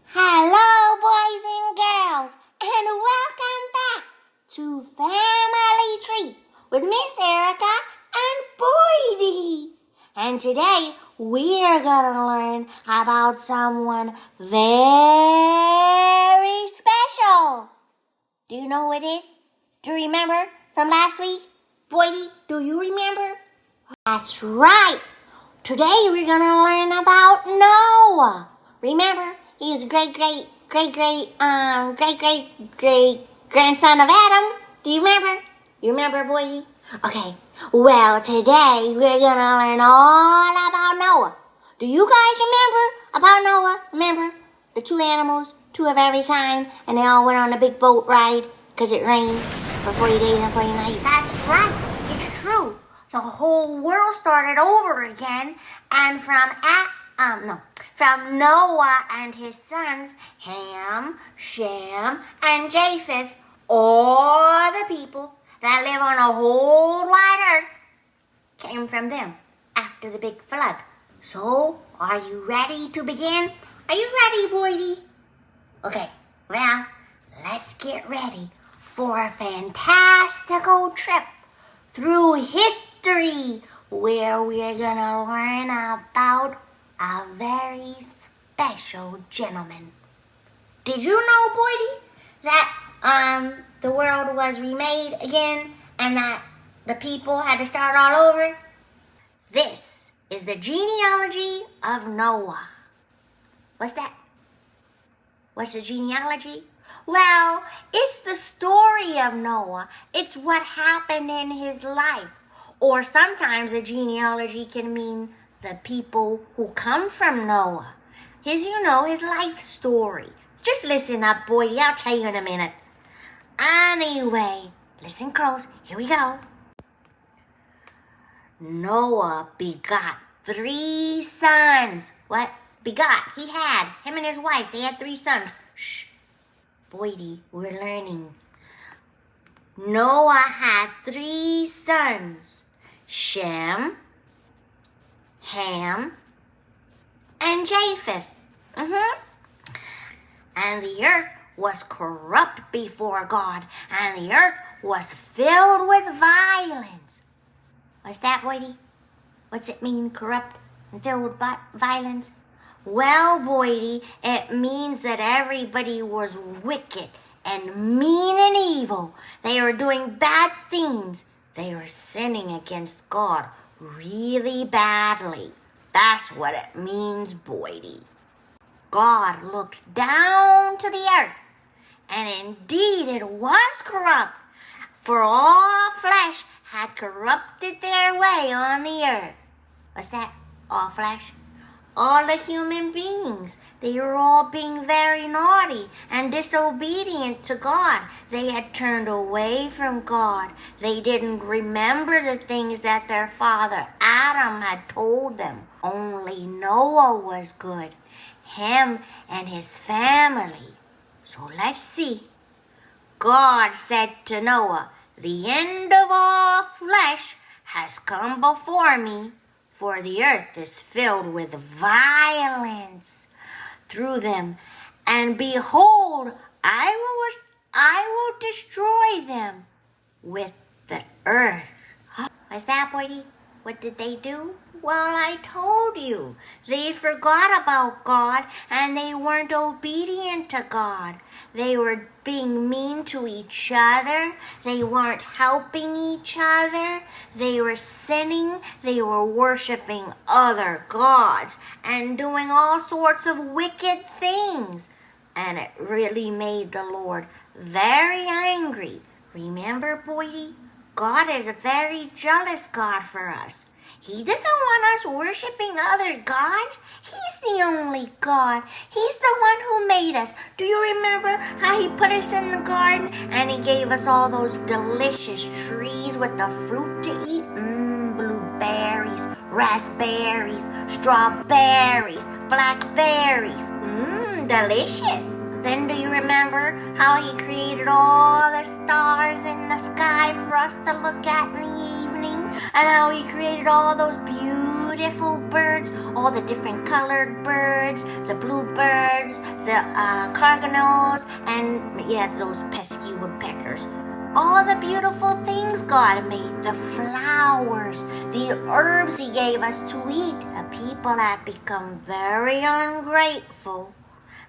Hello, boys and girls, and welcome back to Family Tree with Miss Erica and Boydee. And today we are going to learn about someone very special. Do you know who it is? Do you remember from last week? Boydee, do you remember? That's right. Today we're going to learn about Noah. Remember? He was great grandson of Adam. Do you remember? You remember, Boydee? Okay. Well, today we're gonna learn all about Noah. Do you guys remember about Noah? Remember the two animals, two of every kind, and they all went on a big boat ride because it rained for 40 days and 40 nights. That's right. It's true. The whole world started over again, and from Noah and his sons, Ham, Shem, and Japheth, all the people that live on the whole wide earth came from them after the big flood. So, are you ready to begin? Are you ready, Boydee? Okay, well, let's get ready for a fantastical trip through history where we're gonna learn about a very special gentleman. Did you know, Boydee, that the world was remade again and that the people had to start all over? This is the genealogy of Noah. What's that? What's a genealogy? Well, it's the story of Noah. It's what happened in his life. Or sometimes a genealogy can mean the people who come from Noah. His life story. Just listen up, Boydee. I'll tell you in a minute. Anyway, listen close. Here we go. Noah begot 3 sons. What? Begot. He had. Him and his wife, they had 3 sons. Shh. Boydee, we're learning. Noah had 3 sons. Shem, Ham, and Japheth. And the earth was corrupt before God, and the earth was filled with violence. What's that, Boydee? What's it mean, corrupt and filled with violence? Well, Boydee, it means that everybody was wicked and mean and evil. They were doing bad things. They were sinning against God really badly. That's what it means, Boydee. God looked down to the earth, and indeed it was corrupt, for all flesh had corrupted their way on the earth. What's that? All flesh? All the human beings. They were all being very naughty and disobedient to God. They had turned away from God. They didn't remember the things that their father Adam had told them. Only Noah was good, him and his family. So let's see. God said to Noah, "The end of all flesh has come before me, for the earth is filled with violence through them. And behold, I will destroy them with the earth." What's that, Boydee? What did they do? Well, I told you. They forgot about God and they weren't obedient to God. They were being mean to each other. They weren't helping each other. They were sinning. They were worshiping other gods and doing all sorts of wicked things. And it really made the Lord very angry. Remember, Boydee? God is a very jealous God for us. He doesn't want us worshiping other gods. He's the only God. He's the one who made us. Do you remember how he put us in the garden and he gave us all those delicious trees with the fruit to eat? Blueberries, raspberries, strawberries, blackberries. Delicious. Then do you remember how he created all the stars in the sky for us to look at in the evening? And how he created all those beautiful beautiful birds, all the different colored birds, the bluebirds, the cardinals, and those pesky woodpeckers. All the beautiful things God made, the flowers, the herbs He gave us to eat. The people had become very ungrateful,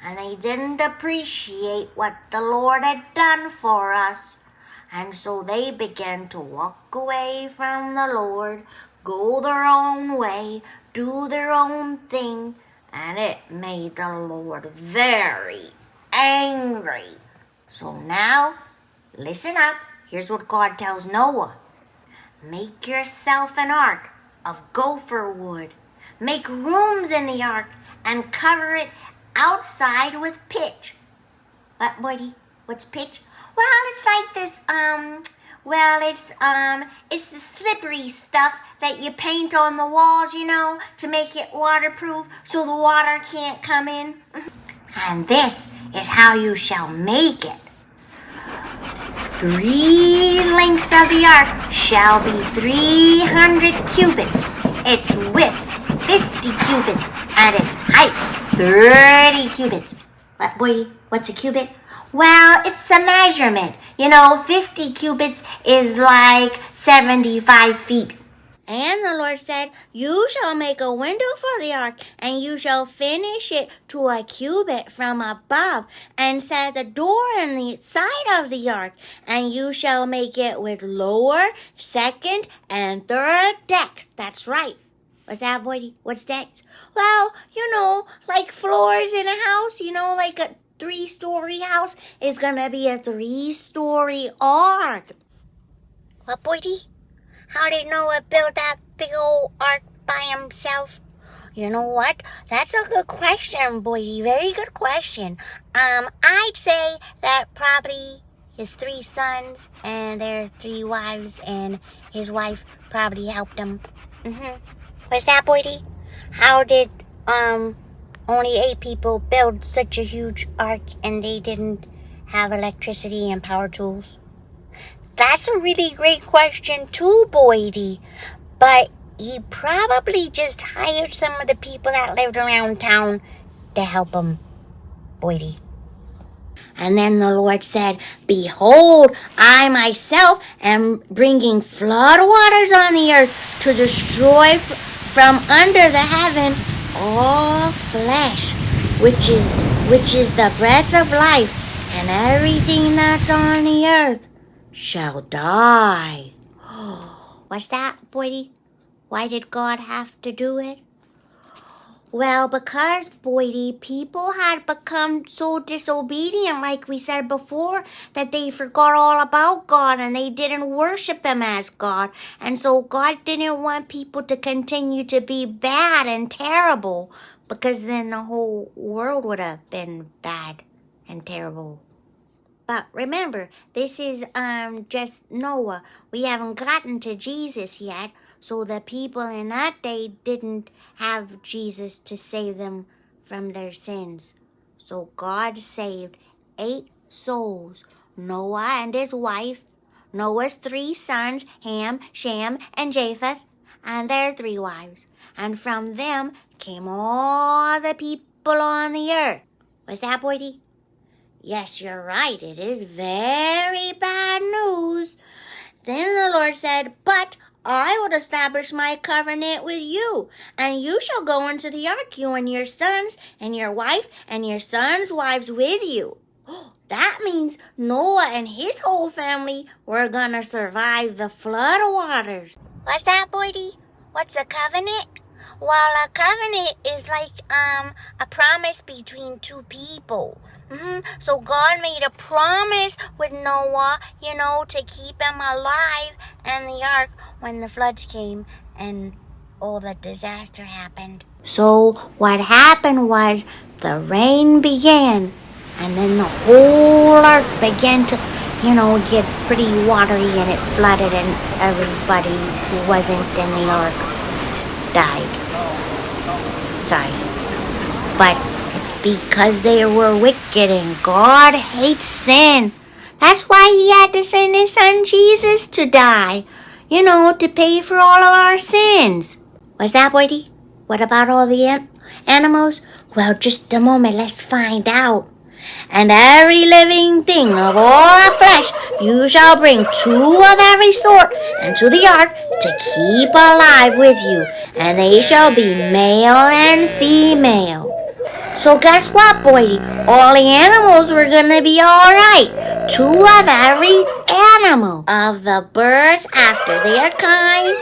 and they didn't appreciate what the Lord had done for us. And so they began to walk away from the Lord, go their own way, do their own thing, and it made the Lord very angry. So now, listen up. Here's what God tells Noah. Make yourself an ark of gopher wood. Make rooms in the ark and cover it outside with pitch. What, Boydee? What's pitch? Well, it's like this, it's the slippery stuff that you paint on the walls, to make it waterproof so the water can't come in. And this is how you shall make it. 3 lengths of the ark shall be 300 cubits, its width 50 cubits, and its height 30 cubits. What, Boydee? What's a cubit? Well, it's a measurement. 50 cubits is like 75 feet. And the Lord said, you shall make a window for the ark, and you shall finish it to a cubit from above, and set the door in the side of the ark, and you shall make it with lower, second, and third decks. That's right. What's that, Boydee? What's decks? Well, like floors in a house, like a 3-story house is gonna be a 3-story ark. What, Boydee? How did Noah build that big old ark by himself? You know what? That's a good question, Boydee. Very good question. I'd say that probably his 3 sons and their 3 wives and his wife probably helped him. What's that, Boydee? How did only 8 people build such a huge ark and they didn't have electricity and power tools? That's a really great question too, Boydee. But he probably just hired some of the people that lived around town to help him, Boydee. And then the Lord said, behold, I myself am bringing flood waters on the earth to destroy from under the heaven all flesh, which is the breath of life, and everything that's on the earth shall die. What's that, Boydee? Why did God have to do it? Well, because, Boydee, people had become so disobedient, like we said before, that they forgot all about God and they didn't worship Him as God. And so God didn't want people to continue to be bad and terrible, because then the whole world would have been bad and terrible. But remember, this is just Noah. We haven't gotten to Jesus yet. So the people in that day didn't have Jesus to save them from their sins. So God saved 8 souls. Noah and his wife, Noah's 3 sons, Ham, Shem, and Japheth, and their 3 wives. And from them came all the people on the earth. Was that, Boydee? Yes, you're right. It is very bad news. Then the Lord said, but I will establish my covenant with you, and you shall go into the ark, you and your sons, and your wife, and your sons' wives with you. That means Noah and his whole family were gonna survive the flood waters. What's that, Boydee? What's a covenant? Well, a covenant is like a promise between 2 people. So God made a promise with Noah, to keep him alive and the ark when the floods came and all the disaster happened. So what happened was the rain began, and then the whole earth began to, get pretty watery, and it flooded, and everybody who wasn't in the ark died. Sorry. But it's because they were wicked, and God hates sin. That's why He had to send His Son Jesus to die, to pay for all of our sins. What's that, Boydee? What about all the animals? Well, just a moment, let's find out. And every living thing of all flesh you shall bring 2 of every sort into the ark to keep alive with you, and they shall be male and female. So guess what, Boydee? All the animals were gonna be alright. 2 of every animal. Of the birds after their kind,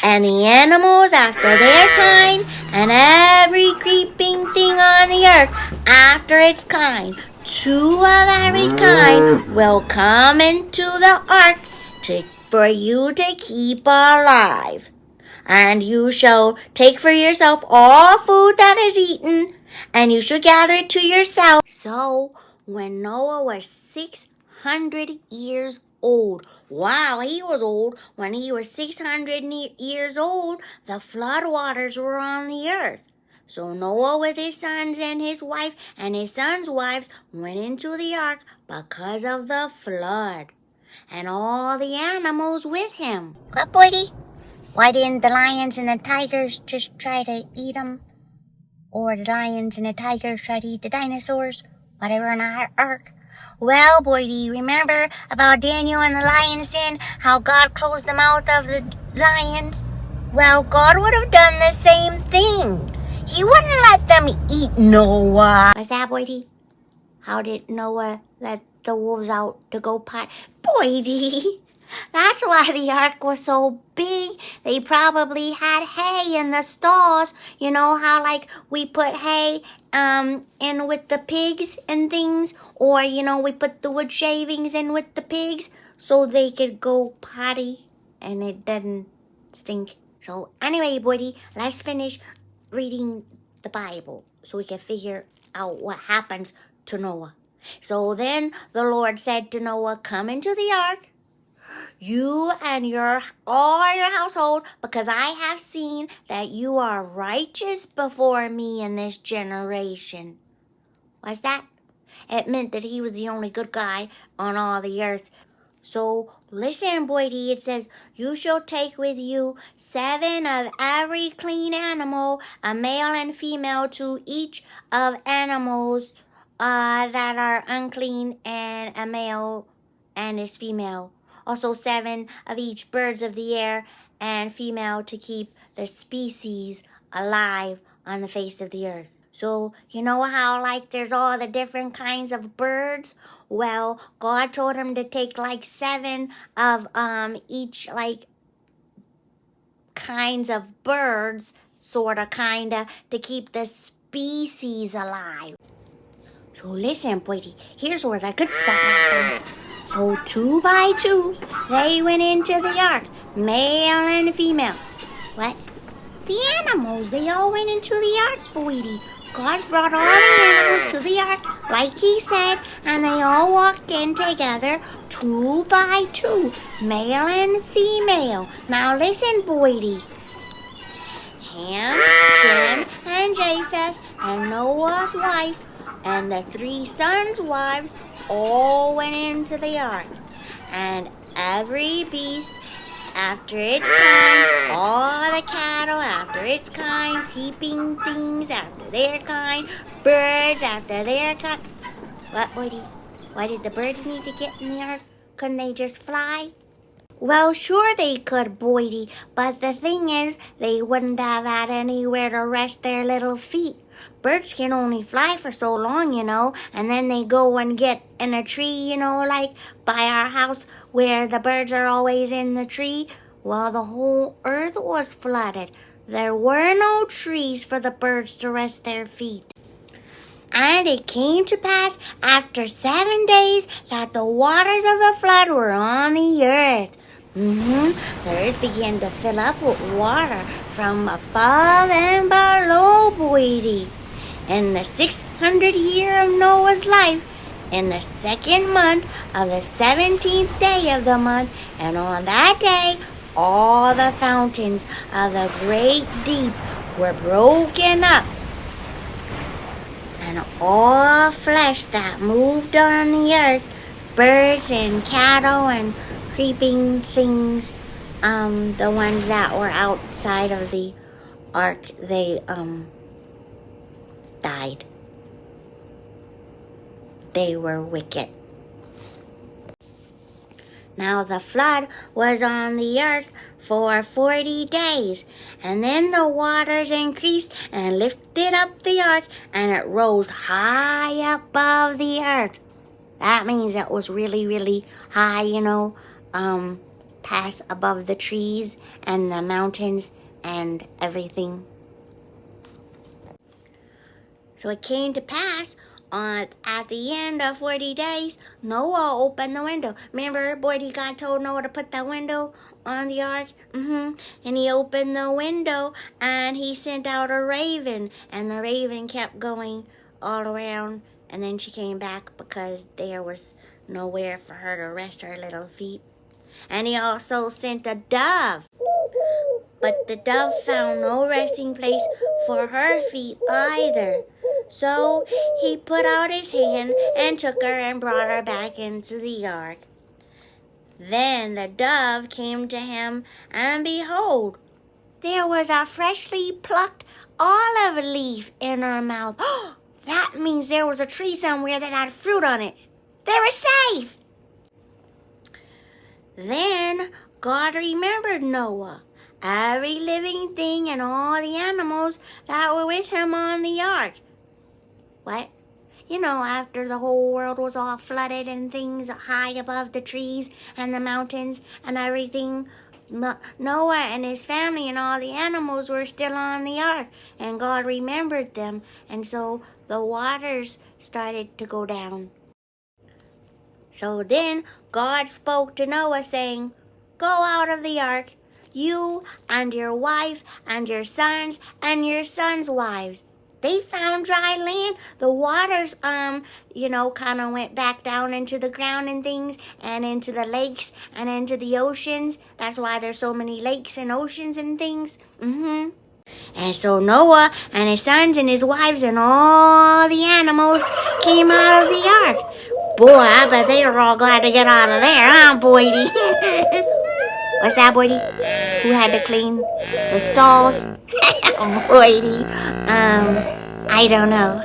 and the animals after their kind, and every creeping thing on the earth after its kind. 2 of every kind will come into the ark for you to keep alive. And you shall take for yourself all food that is eaten, and you shall gather it to yourself. So when Noah was 600 years old, wow, he was old. When he was 600 years old, the flood waters were on the earth. So Noah with his sons and his wife and his sons' wives went into the ark because of the flood, and all the animals with him. What, Boydee? Why didn't the lions and the tigers just try to eat them? Or the lions and the tigers try to eat the dinosaurs while they were in the ark? Well, Boydee, remember about Daniel and the lion's den, how God closed the mouth of the lions? Well, God would have done the same thing. He wouldn't let them eat Noah. What's that, Boydee? How did Noah let the wolves out to go pot? Boydee, that's why the ark was so big. They probably had hay in the stalls. You know how like we put hay in with the pigs and things? Or, we put the wood shavings in with the pigs so they could go potty and it doesn't stink. So anyway, Boydee, let's finish reading the Bible so we can figure out what happens to Noah. So then the Lord said to Noah, come into the ark, you and all your household, because I have seen that you are righteous before me in this generation. What's that? It meant that he was the only good guy on all the earth. So listen, Boydee, it says, you shall take with you 7 of every clean animal, a male and female to each of animals that are unclean, and a male and his female. Also 7 of each birds of the air and female to keep the species alive on the face of the earth. So, you know how, there's all the different kinds of birds? Well, God told him to take, 7 of, each, kinds of birds, kinda, to keep the species alive. So listen, Boydee, here's where the good stuff happens. So 2 by 2, they went into the ark, male and female. What? The animals, they all went into the ark, Boydee. God brought all the animals to the ark, like he said, and they all walked in together, 2 by 2, male and female. Now listen, Boydee. Ham, Shem, and Japheth, and Noah's wife, and the 3 sons' wives all went into the ark, and every beast after its kind, all the cattle after its kind, creeping things after their kind, birds after their kind. What, Boydee? Why did the birds need to get in the ark? Couldn't they just fly? Well, sure they could, Boydee, but the thing is, they wouldn't have had anywhere to rest their little feet. Birds can only fly for so long, and then they go and get in a tree, like by our house where the birds are always in the tree. Well, the whole earth was flooded. There were no trees for the birds to rest their feet. And it came to pass after 7 days that the waters of the flood were on the earth. The earth began to fill up with water from above and below, Boydee. In the 600th year of Noah's life, in the 2nd month of the 17th day of the month, and on that day, all the fountains of the great deep were broken up, and all flesh that moved on the earth, birds and cattle and creeping things, the ones that were outside of the ark, they died. They were wicked. Now the flood was on the earth for 40 days, and then the waters increased and lifted up the ark, and it rose high above the earth. That means it was really, really high, past above the trees and the mountains and everything. So it came to pass at the end of 40 days, Noah opened the window. Remember, Boydee, God told Noah to put that window on the ark? And he opened the window and he sent out a raven. And the raven kept going all around. And then she came back because there was nowhere for her to rest her little feet. And he also sent a dove. But the dove found no resting place for her feet either. So he put out his hand and took her and brought her back into the ark. Then the dove came to him, and behold, there was a freshly plucked olive leaf in her mouth. That means there was a tree somewhere that had fruit on it. They were safe. Then God remembered Noah, every living thing, and all the animals that were with him on the ark. What? After the whole world was all flooded and things high above the trees and the mountains and everything, Noah and his family and all the animals were still on the ark, and God remembered them, and so the waters started to go down. So then God spoke to Noah, saying, "Go out of the ark, you and your wife and your sons and your sons' wives." They found dry land. The waters, kind of went back down into the ground and things, and into the lakes and into the oceans. That's why there's so many lakes and oceans and things. And so Noah and his sons and his wives and all the animals came out of the ark. Boy, I bet they were all glad to get out of there, huh, Boydee? What's that, Boydee? Who had to clean the stalls? Boydee. I don't know.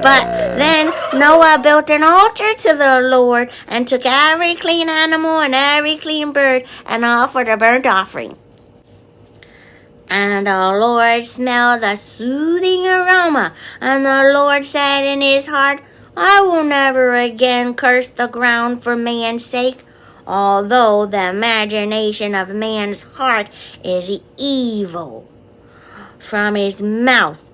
But then Noah built an altar to the Lord and took every clean animal and every clean bird and offered a burnt offering. And the Lord smelled the soothing aroma. And the Lord said in his heart, "I will never again curse the ground for man's sake, although the imagination of man's heart is evil from his mouth.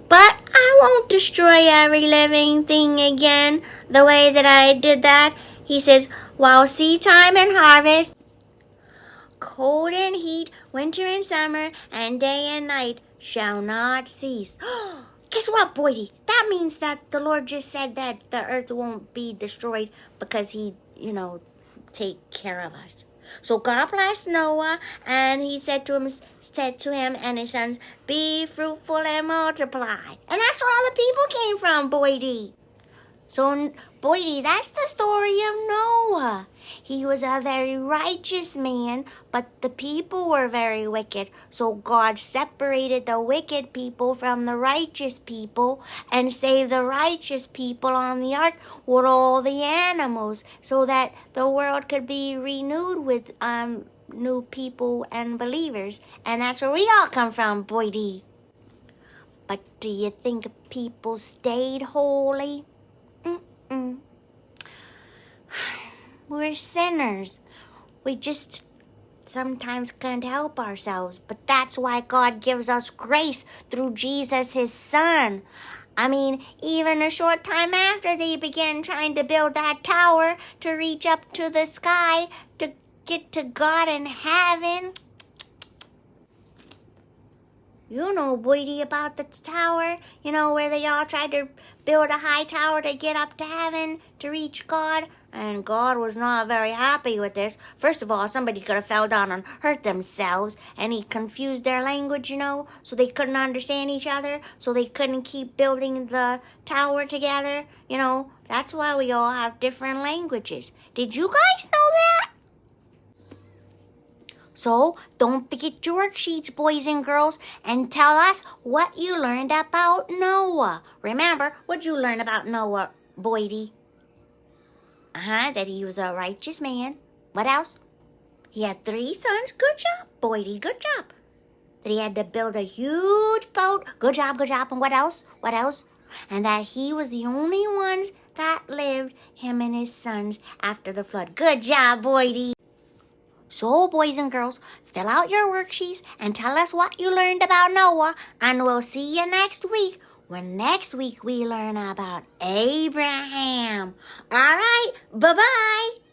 But I won't destroy every living thing again the way that I did that," he says, "while seed time and harvest, cold and heat, winter and summer, and day and night shall not cease." Guess what, Boydee? That means that the Lord just said that the earth won't be destroyed because he, take care of us. So God blessed Noah, and he said to him and his sons, "Be fruitful and multiply." And that's where all the people came from, Boydee. So, Boydee, that's the story of Noah. He was a very righteous man, but the people were very wicked. So God separated the wicked people from the righteous people and saved the righteous people on the ark with all the animals so that the world could be renewed with new people and believers. And that's where we all come from, Boydee. But do you think people stayed holy? We're sinners. We just sometimes can't help ourselves. But that's why God gives us grace through Jesus, his son. I mean, even a short time after they began trying to build that tower to reach up to the sky to get to God in heaven. You know, Boydee, about the tower, where they all tried to build a high tower to get up to heaven to reach God. And God was not very happy with this. First of all, somebody could have fell down and hurt themselves. And he confused their language, so they couldn't understand each other. So they couldn't keep building the tower together. That's why we all have different languages. Did you guys know that? So don't forget your worksheets, boys and girls, and tell us what you learned about Noah. Remember, what'd you learn about Noah, Boydee? That he was a righteous man. What else? He had 3 sons. Good job, Boydee. Good job. That he had to build a huge boat. Good job, good job. And what else? What else? And that he was the only ones that lived, him and his sons, after the flood. Good job, Boydee. So, boys and girls, fill out your worksheets and tell us what you learned about Noah. And we'll see you next week, when next week we learn about Abraham. All right, bye-bye.